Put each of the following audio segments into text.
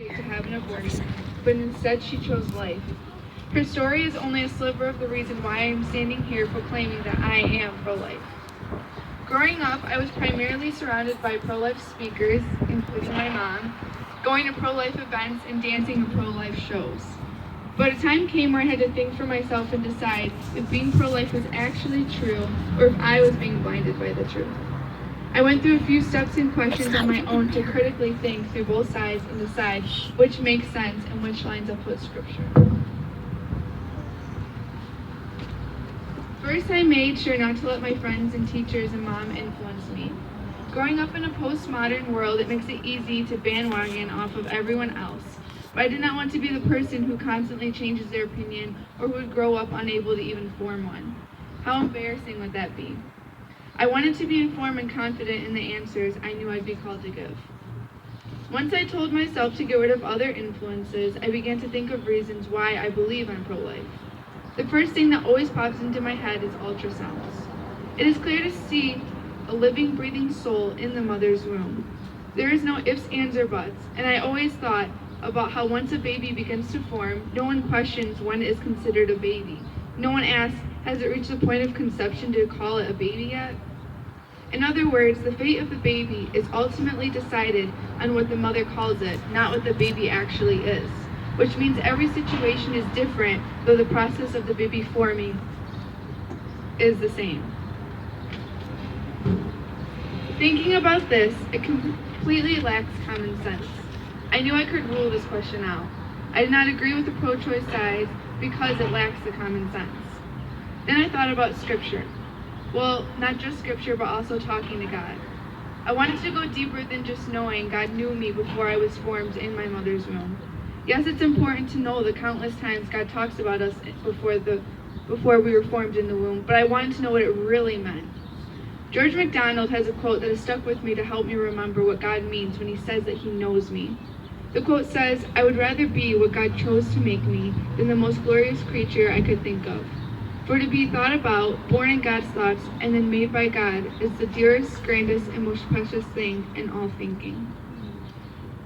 to have an abortion, but instead she chose life. Her story is only a sliver of the reason why I am standing here proclaiming that I am pro-life. Growing up, I was primarily surrounded by pro-life speakers, including my mom, going to pro-life events and dancing at pro-life shows. But a time came where I had to think for myself and decide if being pro-life was actually true or if I was being blinded by the truth. I went through a few steps and questions on my own to critically think through both sides and decide which makes sense and which lines up with Scripture. First, I made sure not to let my friends and teachers and mom influence me. Growing up in a postmodern world, it makes it easy to bandwagon off of everyone else. But I did not want to be the person who constantly changes their opinion or who would grow up unable to even form one. How embarrassing would that be? I wanted to be informed and confident in the answers I knew I'd be called to give. Once I told myself to get rid of other influences, I began to think of reasons why I believe I'm pro-life. The first thing that always pops into my head is ultrasounds. It is clear to see a living, breathing soul in the mother's womb. There is no ifs, ands, or buts, and I always thought about how once a baby begins to form, no one questions when it is considered a baby. No one asks, has it reached the point of conception to call it a baby yet? In other words, the fate of the baby is ultimately decided on what the mother calls it, not what the baby actually is. Which means every situation is different, though the process of the baby forming is the same. Thinking about this, it completely lacks common sense. I knew I could rule this question out. I did not agree with the pro-choice side because it lacks the common sense. Then I thought about Scripture. Well, not just Scripture, but also talking to God. I wanted to go deeper than just knowing God knew me before I was formed in my mother's womb. Yes, it's important to know the countless times God talks about us before we were formed in the womb, but I wanted to know what it really meant. George MacDonald has a quote that has stuck with me to help me remember what God means when he says that he knows me. The quote says, "I would rather be what God chose to make me than the most glorious creature I could think of. For to be thought about, born in God's thoughts, and then made by God is the dearest, grandest, and most precious thing in all thinking."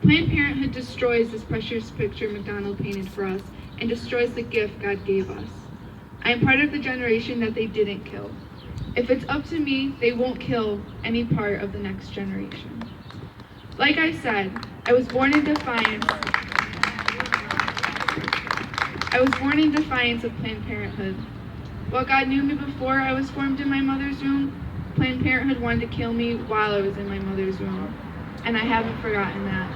Planned Parenthood destroys this precious picture MacDonald painted for us and destroys the gift God gave us. I am part of the generation that they didn't kill. If it's up to me, they won't kill any part of the next generation. Like I said, I was born in defiance of Planned Parenthood. While God knew me before I was formed in my mother's womb, Planned Parenthood wanted to kill me while I was in my mother's womb. And I haven't forgotten that.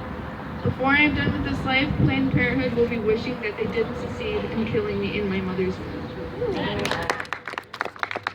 Before I am done with this life, Planned Parenthood will be wishing that they didn't succeed in killing me in my mother's womb.